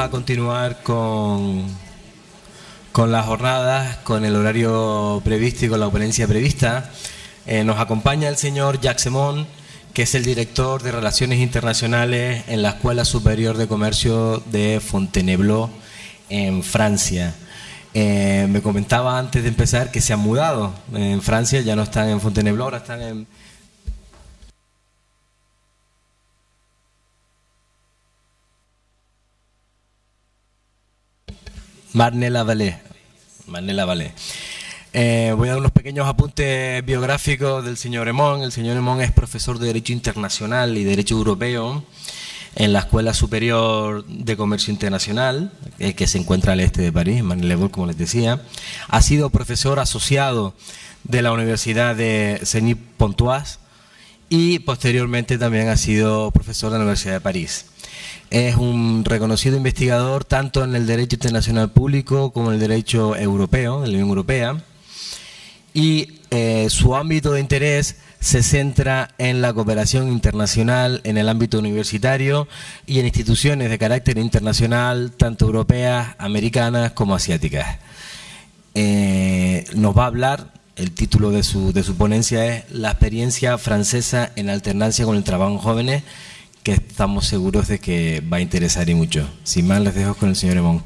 a continuar con las jornadas, con el horario previsto y con la ponencia prevista. Nos acompaña el señor Jacques Semon, que es el director de Relaciones Internacionales en la Escuela Superior de Comercio de Fontainebleau, en Francia. Me comentaba antes de empezar que se han mudado en Francia, ya no están en Fontainebleau, ahora están en... Marne-la-Vallée. Voy a dar unos pequeños apuntes biográficos del señor Emon. El señor Emon es profesor de Derecho Internacional y Derecho Europeo en la Escuela Superior de Comercio Internacional, que se encuentra al este de París, en Marne-la-Vallée, como les decía. Ha sido profesor asociado de la Universidad de Cenis-Pontoise y posteriormente también ha sido profesor de la Universidad de París. Es un reconocido investigador tanto en el derecho internacional público como en el derecho europeo, de la Unión Europea, y su ámbito de interés se centra en la cooperación internacional en el ámbito universitario y en instituciones de carácter internacional, tanto europeas, americanas como asiáticas. Nos va a hablar, el título de su ponencia es La experiencia francesa en alternancia con el trabajo en jóvenes, que estamos seguros de que va a interesar y mucho. Sin más, les dejo con el señor Emon.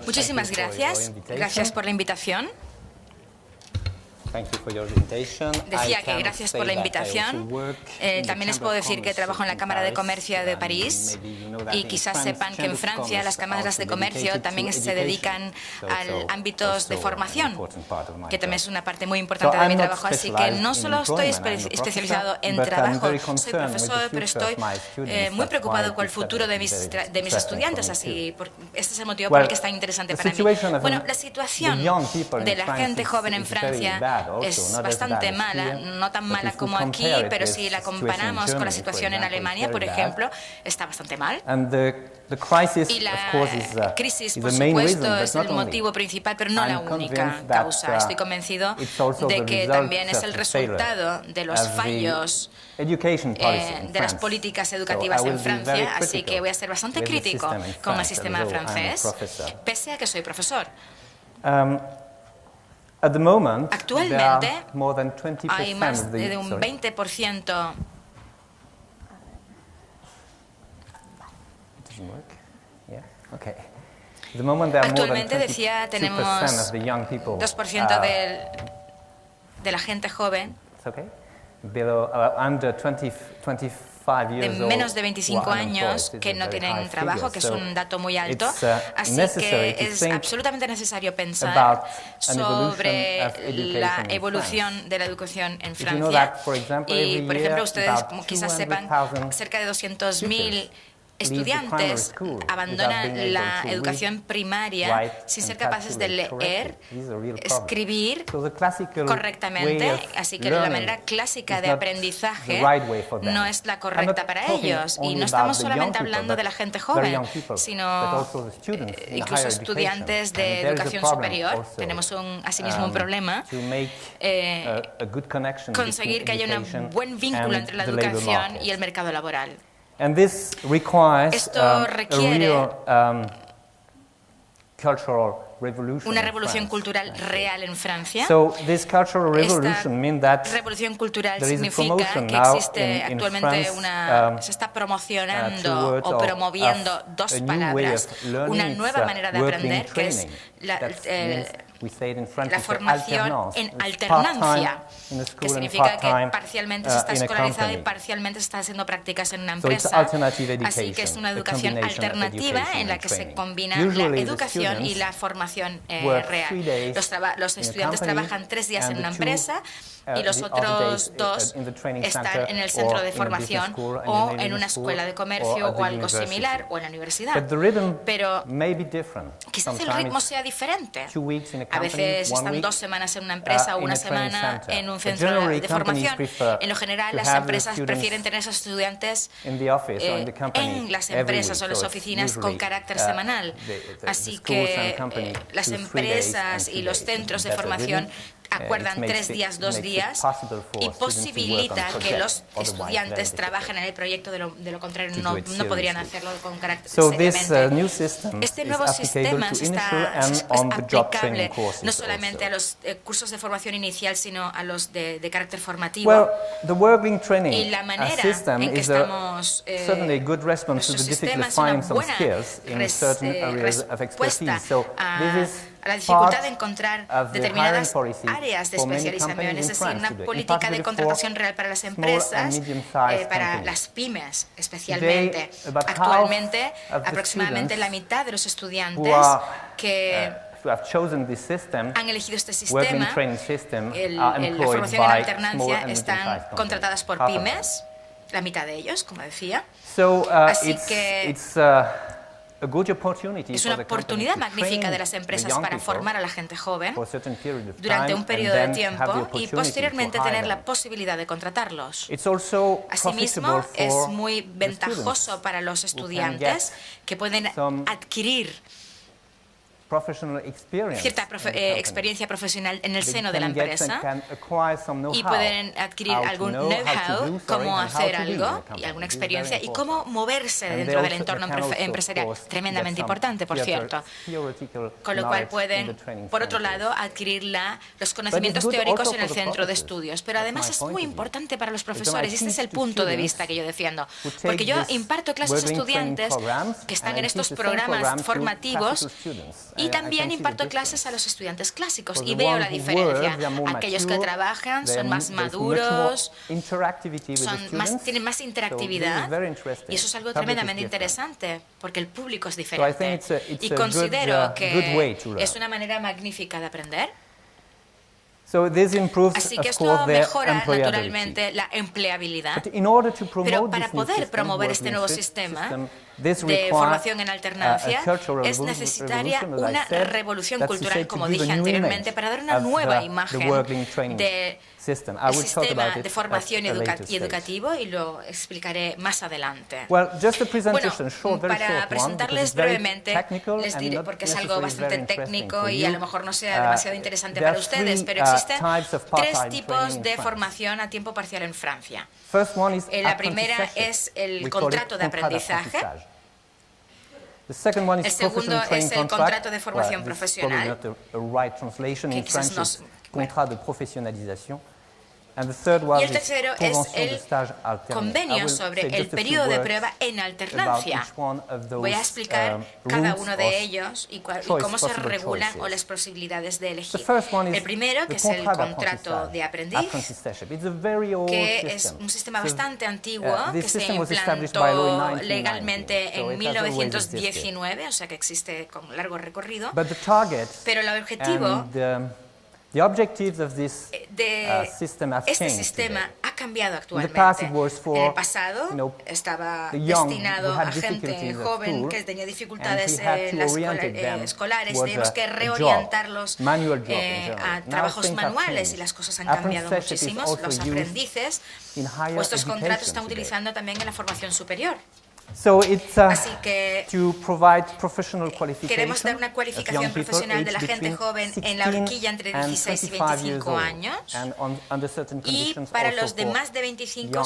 Muchísimas gracias. Gracias por la invitación. Decía que gracias por la invitación. También les puedo decir que trabajo en la Cámara de Comercio de París y quizás sepan que en Francia las cámaras de comercio también se dedican a ámbitos de formación, que también es una parte muy importante de mi trabajo. Así que no solo estoy especializado en trabajo, soy profesor, pero estoy muy preocupado con el futuro de mis estudiantes. Así, este es el motivo por el que es tan interesante para mí. Bueno, la situación de la gente joven en Francia es bastante mala, no tan mala como aquí, pero si la comparamos con la situación en Alemania, por ejemplo, está bastante mal. Y la crisis, por supuesto, es el motivo principal, pero no la única causa. Estoy convencido de que también es el resultado de los fallos de las políticas educativas en Francia, así que voy a ser bastante crítico con el sistema francés, pese a que soy profesor. Actualmente hay más de un 20%. Actualmente, decía, tenemos 2% de la gente joven de menos de 25 años que no tienen trabajo, que es un dato muy alto. Así que es absolutamente necesario pensar sobre la evolución de la educación en Francia. Y, por ejemplo, ustedes como quizás sepan, cerca de 200.000 estudiantes abandonan la educación primaria sin ser capaces de leer, escribir correctamente, así que la manera clásica de aprendizaje no es la correcta para ellos. Y no estamos solamente hablando de la gente joven, sino incluso estudiantes de educación superior. Tenemos asimismo un problema, conseguir que haya un buen vínculo entre la educación y el mercado laboral. Esto requiere una revolución cultural real en Francia. Esta revolución cultural significa que existe actualmente se está promocionando o promoviendo dos palabras, una nueva manera de aprender, que es la formación en alternancia, que significa que parcialmente se está escolarizado y parcialmente se está haciendo prácticas en una empresa. Así que es una educación alternativa en la que se combina la educación y la formación real. Los estudiantes trabajan 3 días en una empresa y los otros 2 están en el centro de formación o en una escuela de comercio o algo similar o en la universidad. Pero quizás el ritmo sea diferente. A veces están 2 semanas en una empresa o una semana en un centro de formación. En lo general, las empresas prefieren tener a esos estudiantes en las empresas o las oficinas con carácter semanal. Así que las empresas y los centros de formación acuerdan 3 días, 2 días, y posibilita que los estudiantes trabajen en el proyecto, de lo contrario no podrían hacerlo con carácter seriamente. Este nuevo sistema es aplicable no solamente a los cursos de formación inicial, sino a los de carácter formativo. Y la manera en que estamos, nuestro sistema es una buena respuesta a la dificultad de encontrar determinadas áreas de especialización, es decir, una política de contratación real para las empresas, para las pymes especialmente. Actualmente, aproximadamente la mitad de los estudiantes que han elegido este sistema, la formación en alternancia, están contratadas por pymes, la mitad de ellos, como decía. Así que es una oportunidad magnífica de las empresas para formar a la gente joven durante un periodo de tiempo y posteriormente tener la posibilidad de contratarlos. Asimismo, es muy ventajoso para los estudiantes que pueden adquirir cierta experiencia profesional en el seno de la empresa y pueden adquirir algún know-how, cómo hacer algo y alguna experiencia y cómo moverse dentro del entorno empresarial, tremendamente importante, por cierto. Con lo cual pueden, por otro lado, adquirir los conocimientos teóricos en el centro de estudios. Pero además es muy importante para los profesores, y este es el punto de vista que yo defiendo, porque yo imparto clases a estudiantes que están en estos programas formativos y también imparto clases a los estudiantes clásicos y veo la diferencia. Aquellos que trabajan son más maduros, tienen más interactividad, y eso es algo tremendamente interesante porque el público es diferente. Y considero que es una manera magnífica de aprender. Así que esto mejora naturalmente la empleabilidad, pero para poder promover este nuevo sistema de formación en alternancia es necesaria una revolución cultural, como dije anteriormente, para dar una nueva imagen del sistema de formación educativo, y lo explicaré más adelante. Bueno, para presentarles brevemente, les diré, porque es algo bastante técnico y a lo mejor no sea demasiado interesante para ustedes, pero existen 3 tipos de formación a tiempo parcial en Francia. La primera es el contrato de aprendizaje. El segundo es el contrato de formación profesional, que quizás no es y el tercero es el convenio sobre el periodo de prueba en alternancia. Voy a explicar cada uno de ellos y cómo se regulan o las posibilidades de elegir. El primero, que es el contrato de aprendiz, que es un sistema bastante antiguo, que se implantó legalmente en 1919, o sea que existe con largo recorrido, pero el objetivo este sistema ha cambiado actualmente. En el pasado estaba destinado a gente joven que tenía dificultades escolares. Teníamos que reorientarlos a trabajos manuales, y las cosas han cambiado muchísimo. Los aprendices, estos contratos están utilizando también en la formación superior. Así que queremos dar una cualificación profesional de la gente joven en la horquilla entre 16 y 25 años, y para los de más de 25,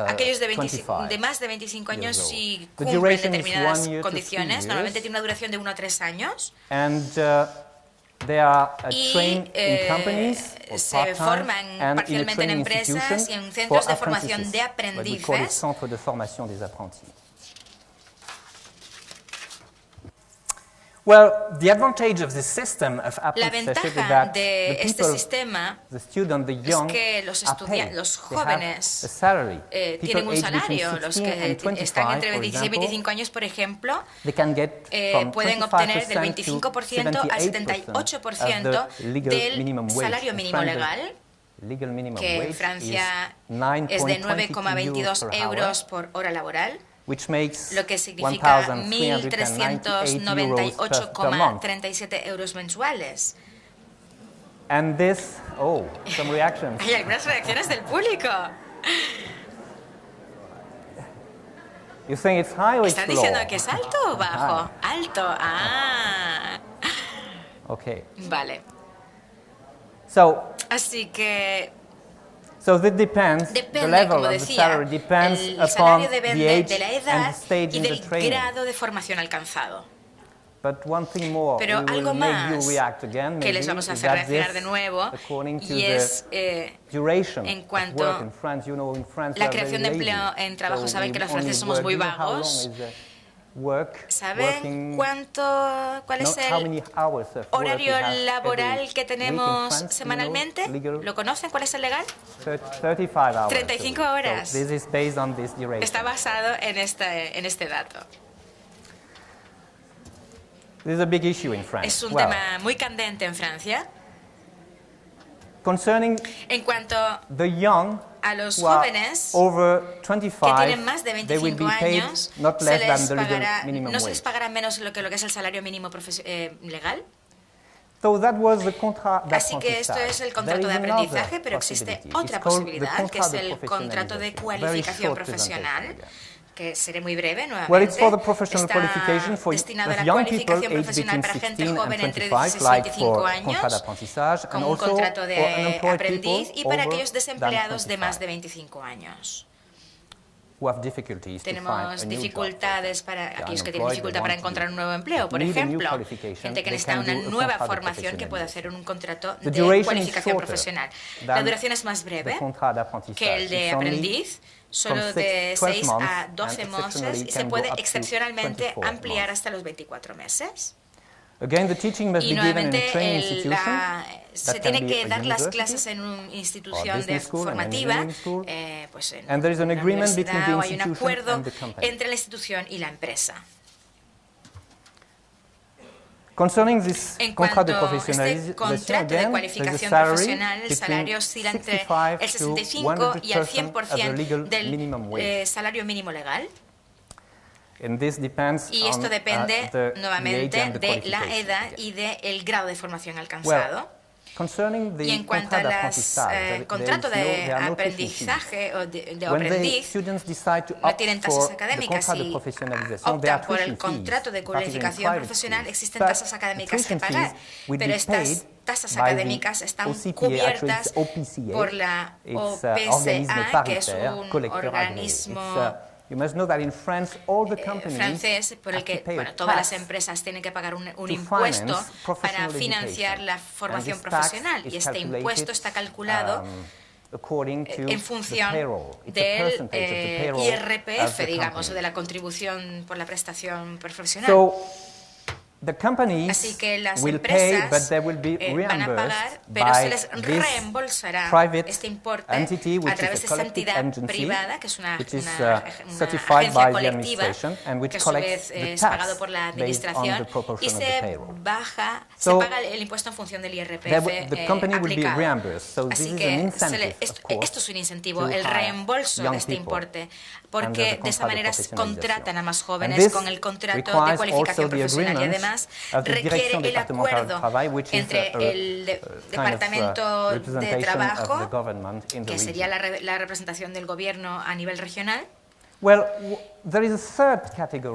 aquellos de más de 25 años si cumplen determinadas condiciones. Normalmente tiene una duración de 1 a 3 años. Y se forman parcialmente en empresas y en centros de formación de aprendices. La ventaja de este sistema es que los jóvenes tienen un salario. Los que están entre 26 y 25 años, por ejemplo, pueden obtener del 25% al 78% del salario mínimo legal, que en Francia es de 9,22 euros por hora laboral, lo que significa 1.398,37 euros mensuales. Hay algunas reacciones del público. ¿Están diciendo que es alto o bajo? Alto. Okay. Vale. Así que depende, como decía, el salario depende de la edad y del grado de formación alcanzado. Pero algo más que les vamos a hacer reaccionar de nuevo y es en cuanto a la creación de empleo en trabajo. Saben que los franceses somos muy vagos. ¿Saben cuál es el horario laboral que tenemos semanalmente? ¿Lo conocen? ¿Cuál es el legal? 35 horas. Está basado en este dato. Es un tema muy candente en Francia. En cuanto a los jóvenes que tienen más de 25 años, no se les pagará menos lo que es el salario mínimo legal. Así que esto es el contrato de aprendizaje, pero existe otra posibilidad, que es el contrato de cualificación profesional, que seré muy breve nuevamente. Está destinado a la cualificación profesional para gente joven entre 16 y 25 años, con un contrato de aprendiz, y para aquellos desempleados de más de 25 años. Tenemos dificultades para aquellos que tienen dificultad para encontrar un nuevo empleo, por ejemplo, gente que necesita una nueva formación que puede hacer un contrato de cualificación profesional. La duración es más breve que el de aprendiz, solo de 6 a 12 meses, y se puede excepcionalmente ampliar hasta los 24 meses. Y nuevamente se tiene que dar las clases en una institución formativa, pues en una universidad, o hay un acuerdo entre la institución y la empresa. En cuanto a este contrato de cualificación profesional, el salario oscila entre el 65 y el 100% del salario mínimo legal. Y esto depende nuevamente de la edad y del grado de formación alcanzado. Y en cuanto al contrato de aprendizaje o de aprendiz, no tienen tasas académicas y optan por el contrato de cualificación profesional, existen tasas académicas que pagar, pero estas tasas académicas están cubiertas por la OPCA, que es un organismo francés por el que todas las empresas tienen que pagar un impuesto para financiar la formación profesional, y este impuesto está calculado en función del IRPF, digamos, o de la contribución por la prestación profesional. Así que las empresas van a pagar, pero se les reembolsará este importe a través de esa entidad privada, que es una agencia colectiva, que a su vez es pagado por la administración, y se paga el impuesto en función del IRPF aplicado. Así que esto es un incentivo, el reembolso de este importe, porque de esa manera se contratan a más jóvenes con el contrato de cualificación profesional, y además requiere el acuerdo entre el Departamento de Trabajo, que sería la representación del gobierno a nivel regional.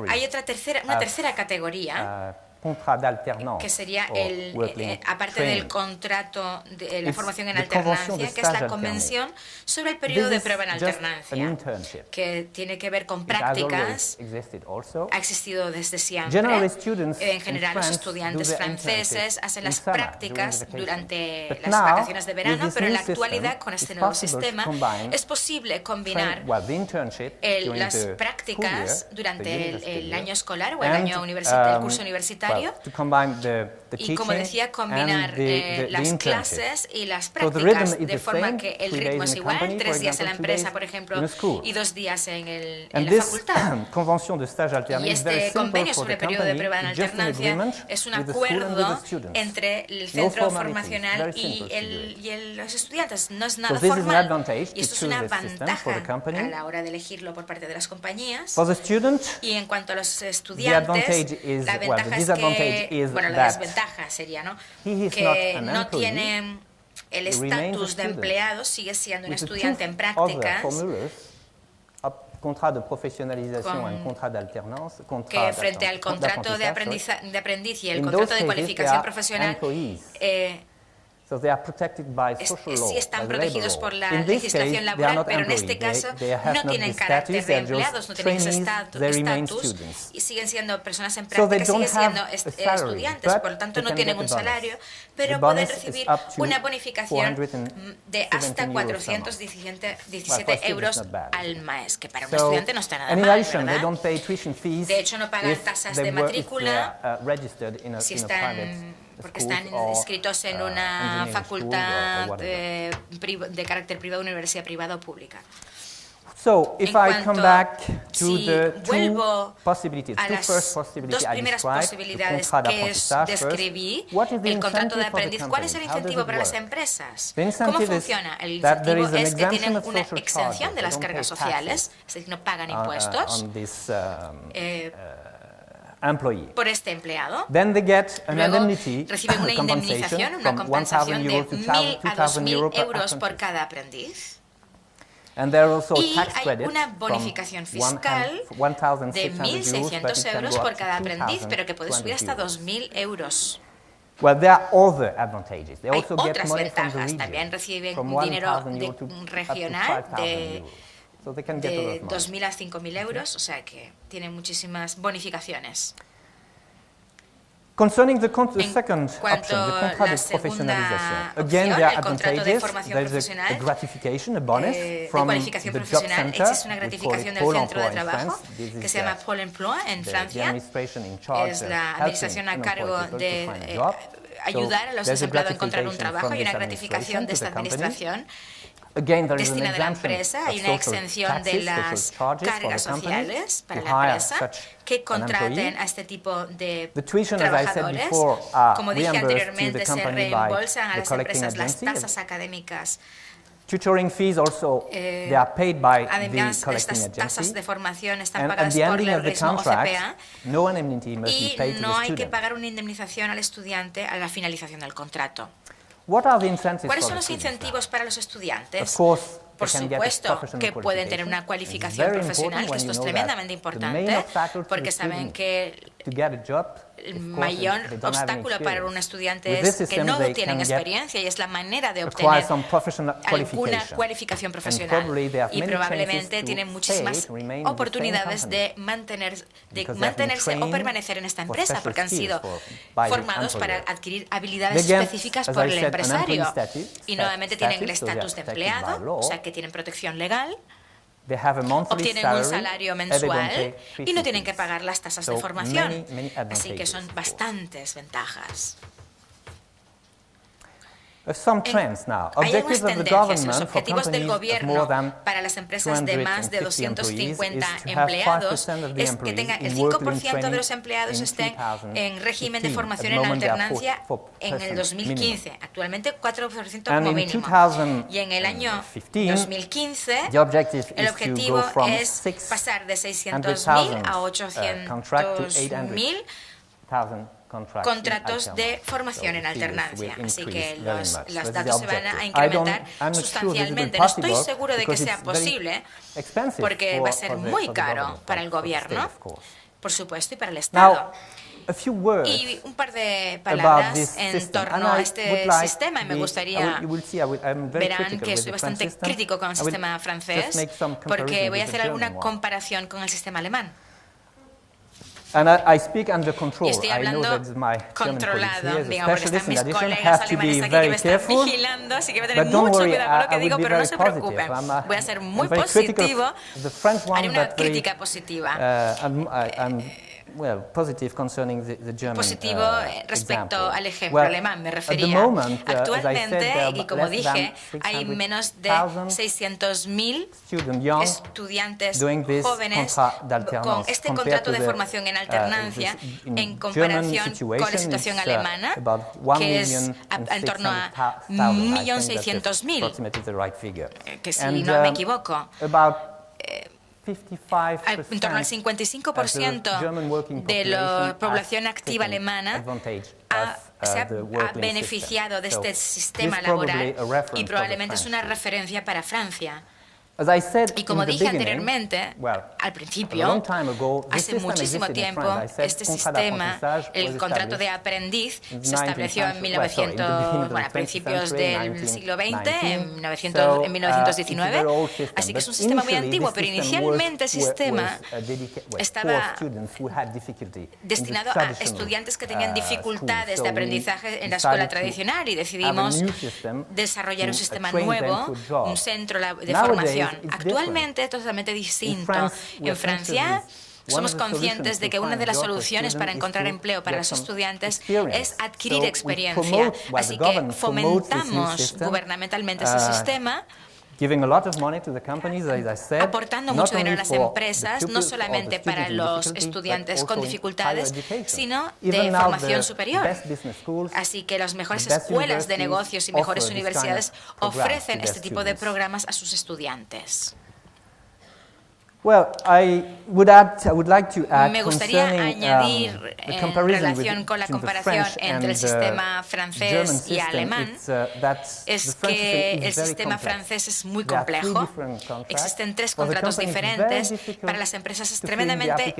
Hay una tercera categoría, que sería aparte del contrato de la formación en alternancia, que es la Convención sobre el periodo de prueba en alternancia, que tiene que ver con prácticas. Ha existido desde siempre. En general, los estudiantes franceses hacen las prácticas durante las vacaciones de verano, pero en la actualidad, con este nuevo sistema, es posible combinar las prácticas durante el año escolar o el curso universitario, y, como decía, combinar las clases y las prácticas, de forma que el ritmo es igual, 3 días en la empresa, por ejemplo, y 2 días en la facultad. Y este convenio sobre periodo de prueba en alternancia es un acuerdo entre el centro formacional y los estudiantes. No es nada formal, y esto es una ventaja a la hora de elegirlo por parte de las compañías. Y en cuanto a los estudiantes, la ventaja es que, la desventaja sería, que no tiene el estatus de empleado, sigue siendo un estudiante en prácticas. que frente al contrato de aprendiz y el contrato de cualificación profesional, sí están protegidos por la legislación laboral, pero en este caso no tienen carácter de empleados, no tienen ese estatus y siguen siendo personas en práctica, siguen siendo estudiantes, por lo tanto no tienen un salario, pero pueden recibir una bonificación de hasta 417 euros al mes, que para un estudiante no está nada mal, ¿verdad? De hecho, no pagan tasas de matrícula si están, porque están inscritos en una facultad de carácter privado, universidad privada o pública. So, if I come back to si the vuelvo two possibilities, a las dos primeras posibilidades que describí, el contrato de aprendiz, ¿cuál es el incentivo para las empresas? ¿Cómo funciona? El incentivo es que tienen una exención de las cargas sociales, es decir, no pagan impuestos por este empleado. Luego reciben una indemnización, una compensación de 1.000 a 2.000 euros por cada aprendiz. Y hay una bonificación fiscal de 1.600 euros por cada aprendiz, pero que puede subir hasta 2.000 euros. Hay otras ventajas. También reciben dinero regional de 2.000 a 5.000 euros, o sea que tienen muchísimas bonificaciones. Concerning the second option, the contract of professionalization, again there are advantages. There's a gratification, a bonus from the job center. Existe una gratificación del centro de trabajo que se llama Pôle Emploi en Francia. Es la administración a cargo de ayudar a los desempleados a encontrar un trabajo y una gratificación de esta administración destinada a la empresa. Hay una exención de las cargas sociales para la empresa que contraten a este tipo de trabajadores. Como dije anteriormente, se reembolsan a las empresas las tasas académicas. Tutoring fees also they are paid by Además, the collecting estas tasas agency. de formación están And at pagadas the por ending la of the misma contract, OCPA no indemnity must be paid y to no the hay que student. pagar una indemnización al estudiante a la finalización del contrato. What are the incentives ¿Cuáles for son the los students incentivos para los estudiantes? Of course, Por they can get a supuesto professional que pueden tener una cualificación profesional, que esto es tremendamente importante, porque saben que to get a job, el mayor obstáculo para un estudiante es que no tienen experiencia y es la manera de obtener alguna cualificación profesional. Y probablemente tienen muchísimas oportunidades de mantenerse o permanecer en esta empresa porque han sido formados para adquirir habilidades específicas por el empresario. Y nuevamente tienen el estatus de empleado, o sea que tienen protección legal. Obtienen un salario mensual y no tienen que pagar las tasas de formación. Así que son bastantes ventajas. Hay algunas tendencias. Los objetivos del gobierno para las empresas de más de 250 empleados es que tengan el 5% de los empleados estén en régimen de formación en alternancia en el 2015. Actualmente 4% como mínimo. Y en el año 2015 el objetivo es pasar de 600.000 a 800.000 contratos de formación en alternancia. Así que los datos se van a incrementar sustancialmente. No estoy seguro de que sea posible porque va a ser muy caro para el gobierno, por supuesto, y para el Estado. Y un par de palabras en torno a este sistema. Y me gustaría, verán que estoy bastante crítico con el sistema francés porque voy a hacer alguna comparación con el sistema alemán. Y estoy hablando controlado, digamos, porque están mis colegas alemanes aquí que me están vigilando, así que voy a tener mucho cuidado con lo que digo, pero no se preocupen. Voy a ser muy positivo, haré una crítica positiva. Positivo respecto al ejemplo alemán, me refería. Actualmente, y como dije, hay menos de 600.000 estudiantes jóvenes con este contrato de formación en alternancia en comparación con la situación alemana, que es en torno a 1.600.000, que si no me equivoco, en torno al 55% de la población activa alemana se ha beneficiado de este sistema laboral y probablemente es una referencia para Francia. Y como dije anteriormente, al principio, hace muchísimo tiempo, este sistema, el contrato de aprendiz, se estableció en a principios del siglo XX, en 1919, así que es un sistema muy antiguo, pero inicialmente el sistema estaba destinado a estudiantes que tenían dificultades de aprendizaje en la escuela tradicional y decidimos desarrollar un sistema nuevo, un centro de formación. Actualmente, totalmente distinto. En Francia, somos conscientes de que una de las soluciones para encontrar empleo para los estudiantes es adquirir experiencia. Así que fomentamos gubernamentalmente ese sistema, aportando mucho dinero a las empresas, no solamente para los estudiantes con dificultades, sino de formación superior. Así que las mejores escuelas de negocios y mejores universidades ofrecen este tipo de programas a sus estudiantes. Me gustaría añadir en relación con la comparación entre el sistema francés y alemán, es que el sistema francés es muy complejo. Existen 3 contratos diferentes. Para las empresas es tremendamente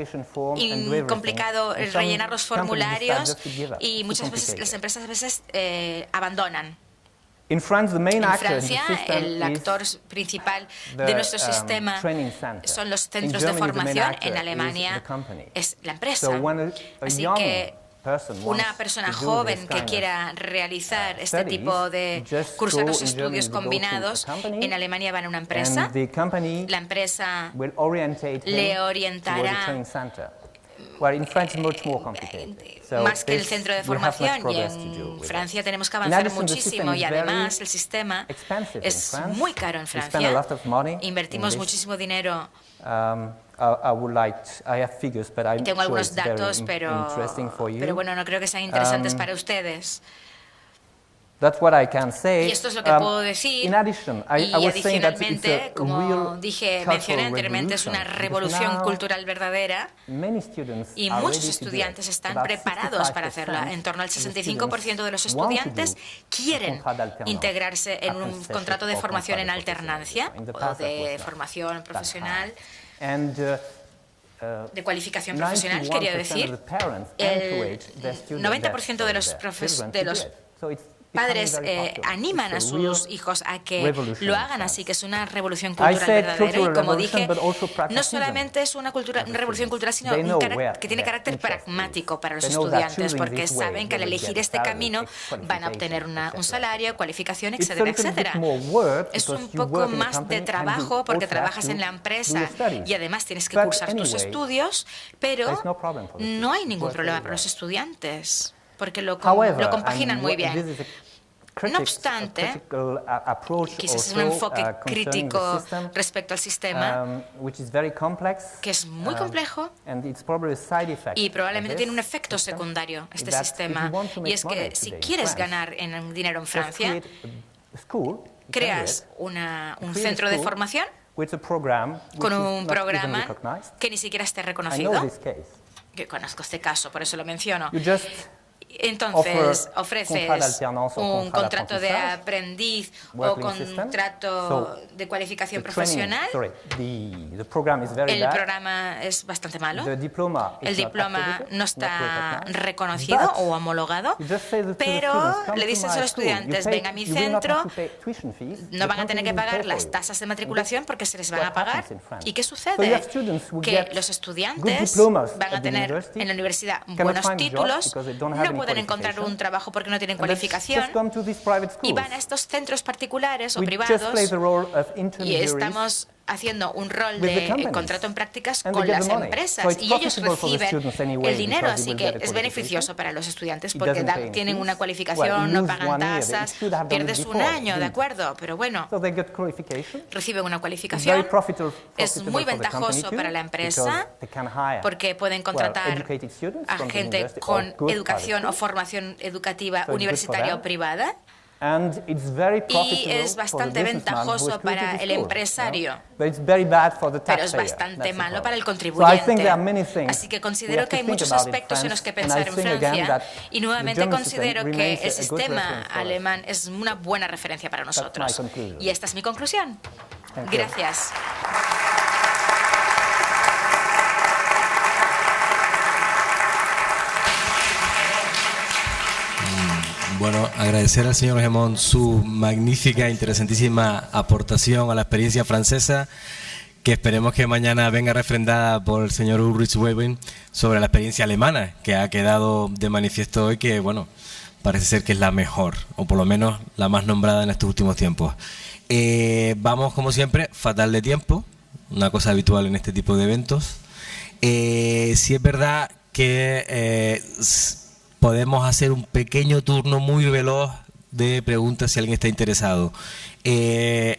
complicado rellenar los formularios y muchas veces las empresas abandonan. En Francia, el actor principal de nuestro sistema son los centros de formación. En Alemania es la empresa. Así que una persona joven que quiera realizar este tipo de cursos de estudios combinados, en Alemania van a una empresa. La empresa le orientará más que el centro de formación, y en Francia tenemos que avanzar muchísimo, y además el sistema es muy caro en Francia. Invertimos muchísimo dinero. Tengo algunos datos, pero bueno, no creo que sean interesantes para ustedes. Y esto es lo que puedo decir. Y adicionalmente, como mencioné anteriormente, es una revolución cultural verdadera y muchos estudiantes están preparados para hacerla. En torno al 65% de los estudiantes quieren integrarse en un contrato de formación en alternancia o de formación profesional. De cualificación profesional, quería decir. El 90% de los padres animan a sus hijos a que lo hagan, así que es una revolución cultural verdadera. Y como dije, no solamente es una revolución cultural, sino que tiene carácter pragmático para los estudiantes, porque saben que al elegir este camino van a obtener un salario, cualificación, etcétera, etcétera. Es un poco más de trabajo porque trabajas en la empresa y además tienes que cursar tus estudios, pero no hay ningún problema para los estudiantes, porque lo compaginan muy bien. No obstante, quizás es un enfoque crítico respecto al sistema, que es muy complejo y probablemente tiene un efecto secundario este sistema, y es que si quieres ganar dinero en Francia, creas un centro de formación con un programa que ni siquiera esté reconocido. Yo conozco este caso, por eso lo menciono. Entonces, ofreces un contrato de aprendiz o contrato de cualificación profesional. El programa es bastante malo. El diploma no está reconocido o homologado, pero le dices a los estudiantes, ven a mi centro, no van a tener que pagar las tasas de matriculación porque se les van a pagar. ¿Y qué sucede? Que los estudiantes van a tener en la universidad buenos títulos, no pueden encontrar un trabajo porque no tienen cualificación y van a estos centros particulares o privados, y estamos haciendo un rol de contrato en prácticas con las empresas y ellos reciben el dinero, así que es beneficioso para los estudiantes porque tienen una cualificación, no pagan tasas, pierdes un año, ¿de acuerdo? Pero bueno, reciben una cualificación, es muy ventajoso para la empresa porque pueden contratar a gente con educación o formación educativa universitaria o privada. Y es bastante ventajoso para el empresario, pero es bastante malo para el contribuyente. Así que considero que hay muchos aspectos en los que pensar en Francia, y nuevamente considero que el sistema alemán es una buena referencia para nosotros. Y esta es mi conclusión. Gracias. Bueno, agradecer al señor Gemón su magnífica, interesantísima aportación a la experiencia francesa, que esperemos que mañana venga refrendada por el señor Ulrich Webben sobre la experiencia alemana, que ha quedado de manifiesto hoy que, bueno, parece ser que es la mejor, o por lo menos la más nombrada en estos últimos tiempos. Vamos, como siempre, fatal de tiempo, una cosa habitual en este tipo de eventos. Sí es verdad que podemos hacer un pequeño turno muy veloz de preguntas si alguien está interesado. El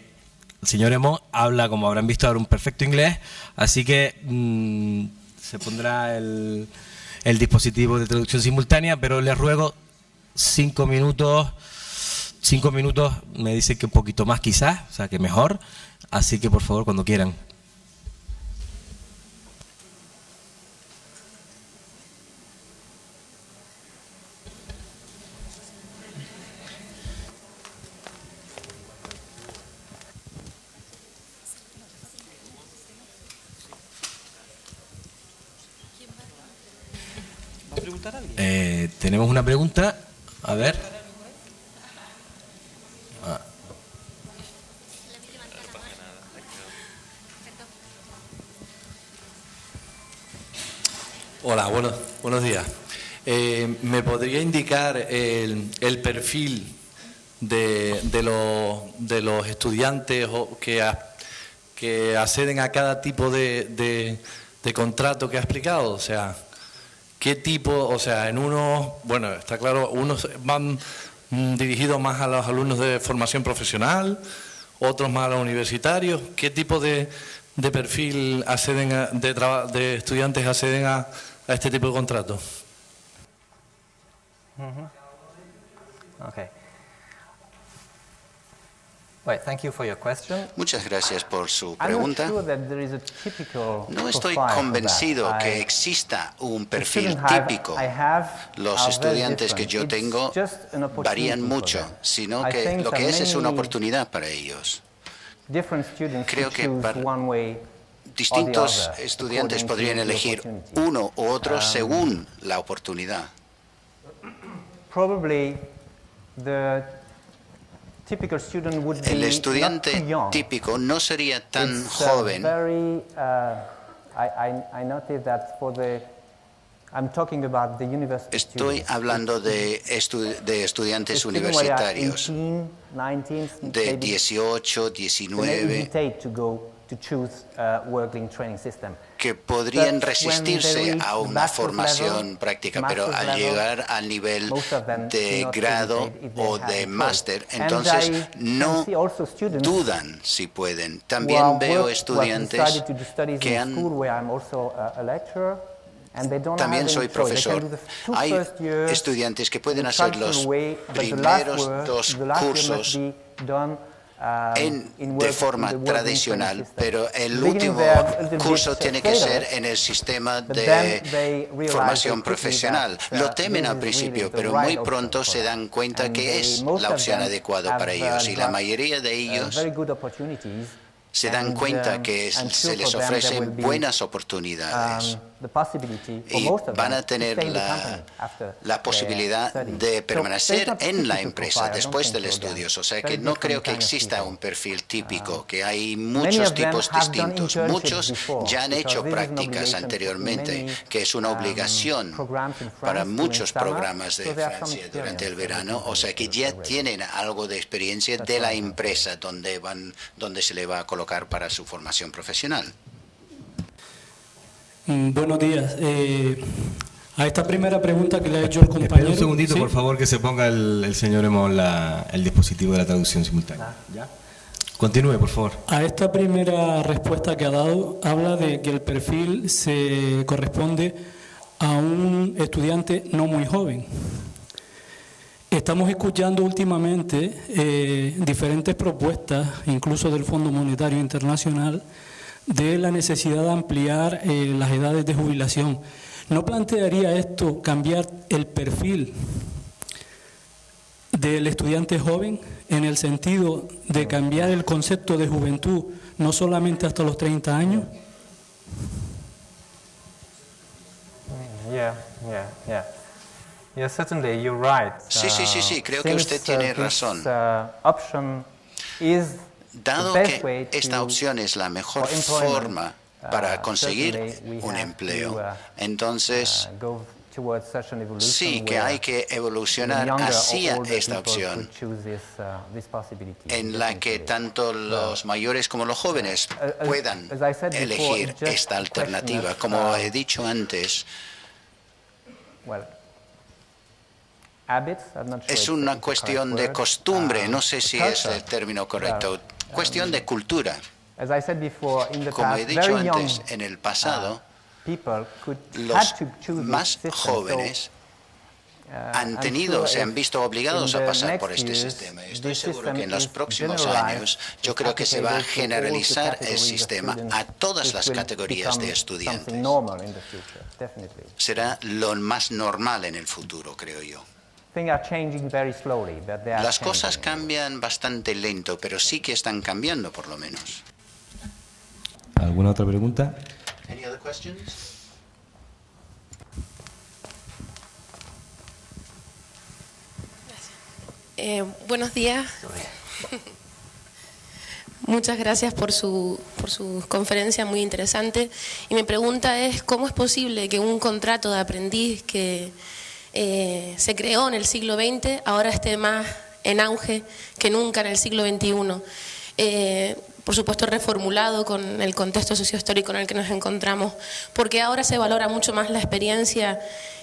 señor Emón habla, como habrán visto, ahora un perfecto inglés, así que se pondrá el dispositivo de traducción simultánea, pero les ruego 5 minutos, me dice que un poquito más quizás, o sea que mejor, así que por favor cuando quieran. Tenemos una pregunta, a ver. Hola, buenos días. ¿Me podría indicar el perfil de los estudiantes que acceden a cada tipo de contrato que ha explicado? O sea, ¿qué tipo? O sea, en unos, bueno, está claro, unos van dirigidos más a los alumnos de formación profesional, otros más a los universitarios. ¿Qué tipo de perfil de estudiantes acceden a este tipo de contratos? Okay. Well, thank you for your question. Muchas gracias por su pregunta. No estoy convencido que exista un perfil típico. Los estudiantes que yo tengo varían mucho, sino que lo que es una oportunidad para ellos. Creo que distintos estudiantes podrían elegir uno u otro según la oportunidad. El estudiante típico no sería tan joven. Estoy hablando de estudiantes universitarios de 18, 19, que podrían resistirse a una formación práctica, pero al llegar al nivel de grado o de máster, entonces no dudan si pueden. También veo estudiantes que también soy profesor. Hay estudiantes que pueden hacer los primeros 2 cursos de forma tradicional, pero el último curso tiene que ser en el sistema de formación profesional. Lo temen al principio, pero muy pronto se dan cuenta que es la opción adecuada para ellos, y la mayoría de ellos se dan cuenta que se les ofrecen buenas oportunidades y van a tener la posibilidad de permanecer en la empresa después del estudio. O sea que no creo que exista un perfil típico, que hay muchos tipos distintos. Muchos ya han hecho prácticas anteriormente, que es una obligación para muchos programas de Francia durante el verano. O sea que ya tienen algo de experiencia de la empresa donde se le va a colocar para su formación profesional. Buenos días. A esta primera pregunta que le ha hecho el compañero... Espera un segundito, ¿sí? Por favor, que se ponga el señor Emón el dispositivo de la traducción simultánea. ¿Ya? Continúe, por favor. A esta primera respuesta que ha dado, habla de que el perfil se corresponde a un estudiante no muy joven. Estamos escuchando últimamente diferentes propuestas, incluso del Fondo Monetario Internacional, de la necesidad de ampliar las edades de jubilación. ¿No plantearía esto cambiar el perfil del estudiante joven en el sentido de cambiar el concepto de juventud no solamente hasta los 30 años? Yeah, certainly, you're right. Sí, creo que usted tiene razón. Dado que esta opción es la mejor forma para conseguir un empleo, entonces sí que hay que evolucionar hacia esta opción en la que tanto los mayores como los jóvenes puedan elegir esta alternativa. Como he dicho antes, es una cuestión de costumbre, no sé si es el término correcto, cuestión de cultura. Como he dicho antes, en el pasado, los más jóvenes se han visto obligados a pasar por este sistema. Estoy seguro que en los próximos años yo creo que se va a generalizar el sistema a todas las categorías de estudiantes. Será lo más normal en el futuro, creo yo. Las cosas cambian bastante lento, pero sí que están cambiando por lo menos. ¿Alguna otra pregunta? Any other questions? Buenos días. Muchas gracias por su conferencia muy interesante. Y mi pregunta es, ¿cómo es posible que un contrato de aprendiz que se creó en el siglo XX ahora esté más en auge que nunca en el siglo XXI? Por supuesto reformulado con el contexto sociohistórico en el que nos encontramos, porque ahora se valora mucho más la experiencia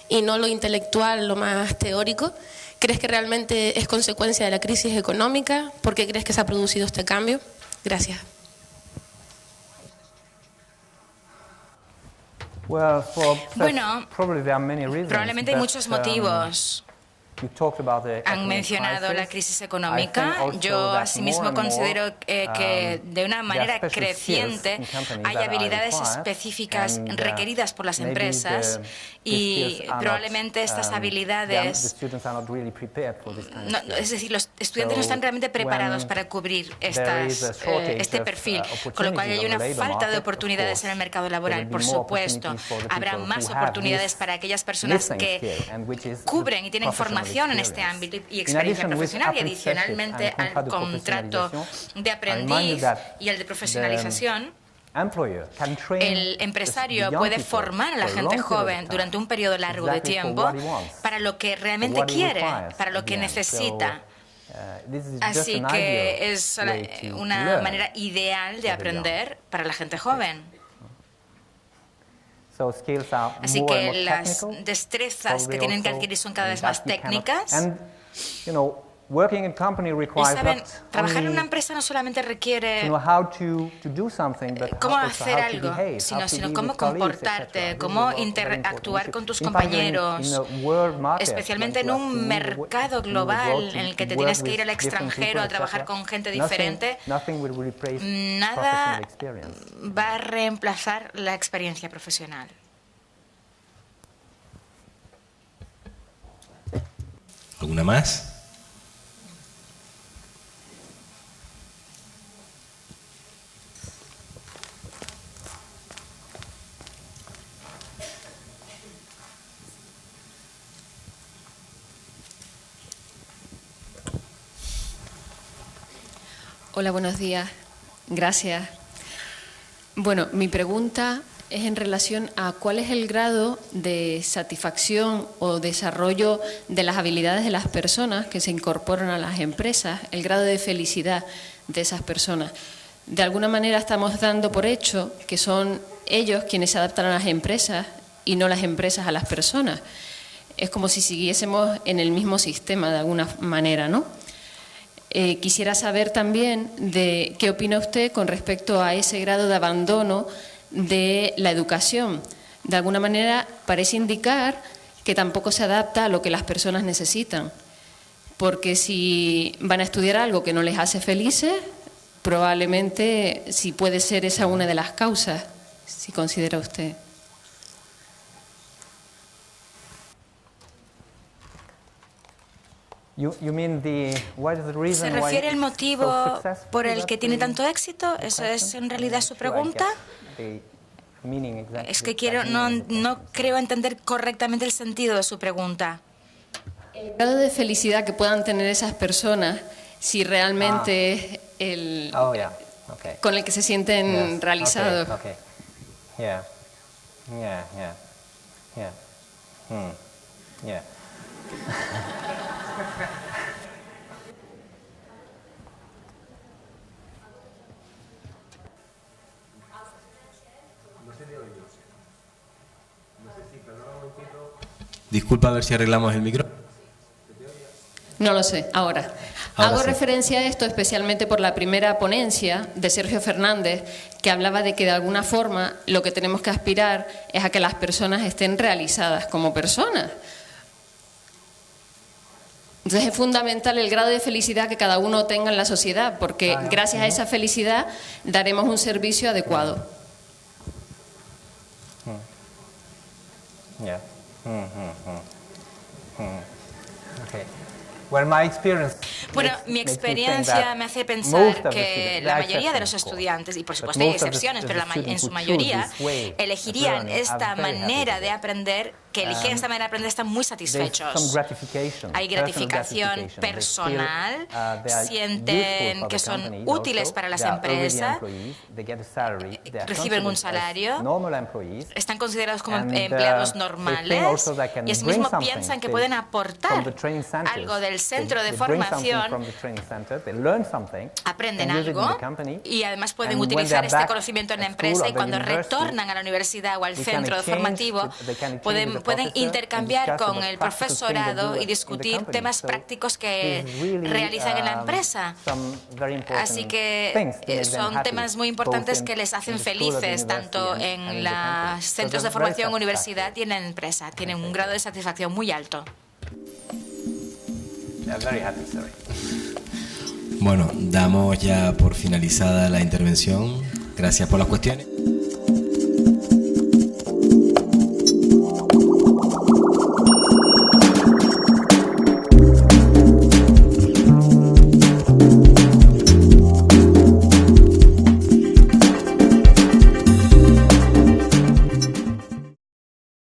y no lo intelectual, lo más teórico. ¿Crees que realmente es consecuencia de la crisis económica? ¿Por qué crees que se ha producido este cambio? Gracias. Bueno, probablemente hay muchos motivos. Han mencionado la crisis económica. Yo asimismo considero que de una manera creciente hay habilidades específicas requeridas por las empresas y probablemente estas habilidades, es decir, los estudiantes no están realmente preparados para cubrir este perfil, con lo cual hay una falta de oportunidades en el mercado laboral. Por supuesto, habrá más oportunidades para aquellas personas que cubren y tienen formación en este ámbito y experiencia profesional, y adicionalmente al contrato de aprendiz y el de profesionalización, el empresario puede formar a la gente joven durante un periodo largo de tiempo para lo que realmente quiere, para lo que necesita. Así que es una manera ideal de aprender para la gente joven. Así que las destrezas que tienen que adquirir son cada vez más técnicas. Y saben, trabajar en una empresa no solamente requiere cómo hacer algo, sino cómo comportarte, cómo interactuar con tus compañeros, especialmente en un mercado global en el que te tienes que ir al extranjero a trabajar con gente diferente. Nada va a reemplazar la experiencia profesional. ¿Alguna más? Hola, buenos días. Gracias. Bueno, mi pregunta es en relación a cuál es el grado de satisfacción o desarrollo de las habilidades de las personas que se incorporan a las empresas, el grado de felicidad de esas personas. De alguna manera estamos dando por hecho que son ellos quienes se adaptan a las empresas y no las empresas a las personas. Es como si siguiésemos en el mismo sistema de alguna manera, ¿no? Quisiera saber también de qué opina usted con respecto a ese grado de abandono de la educación. De alguna manera parece indicar que tampoco se adapta a lo que las personas necesitan, porque si van a estudiar algo que no les hace felices, probablemente sí puede ser esa una de las causas, si considera usted. ¿Se refiere al motivo por el que tiene tanto éxito? ¿Eso es en realidad su pregunta? Es que no creo entender correctamente el sentido de su pregunta. El grado de felicidad que puedan tener esas personas, si realmente es el con el que se sienten realizados. Disculpa, a ver si arreglamos el micro. No lo sé, ahora hago referencia a esto especialmente por la primera ponencia de Sergio Fernández, que hablaba de que de alguna forma lo que tenemos que aspirar es a que las personas estén realizadas como personas. Entonces es fundamental el grado de felicidad que cada uno tenga en la sociedad, porque gracias a esa felicidad daremos un servicio adecuado. Bueno, mi experiencia me hace pensar que la mayoría de los estudiantes, y por supuesto hay excepciones, pero en su mayoría elegirían esta manera de aprender, que eligen esta manera de aprender, están muy satisfechos. Hay gratificación personal, sienten que son útiles para las empresas, reciben un salario, están considerados como empleados normales y asimismo piensan que pueden aportar algo del centro de formación, aprenden algo y además pueden utilizar este conocimiento en la empresa, y cuando retornan a la universidad o al centro formativo pueden intercambiar con el profesorado y discutir temas prácticos que realizan en la empresa. Así que son temas muy importantes que les hacen felices tanto en los centros de formación, universidad y en la empresa. Tienen un grado de satisfacción muy alto. Bueno, damos ya por finalizada la intervención. Gracias por las cuestiones.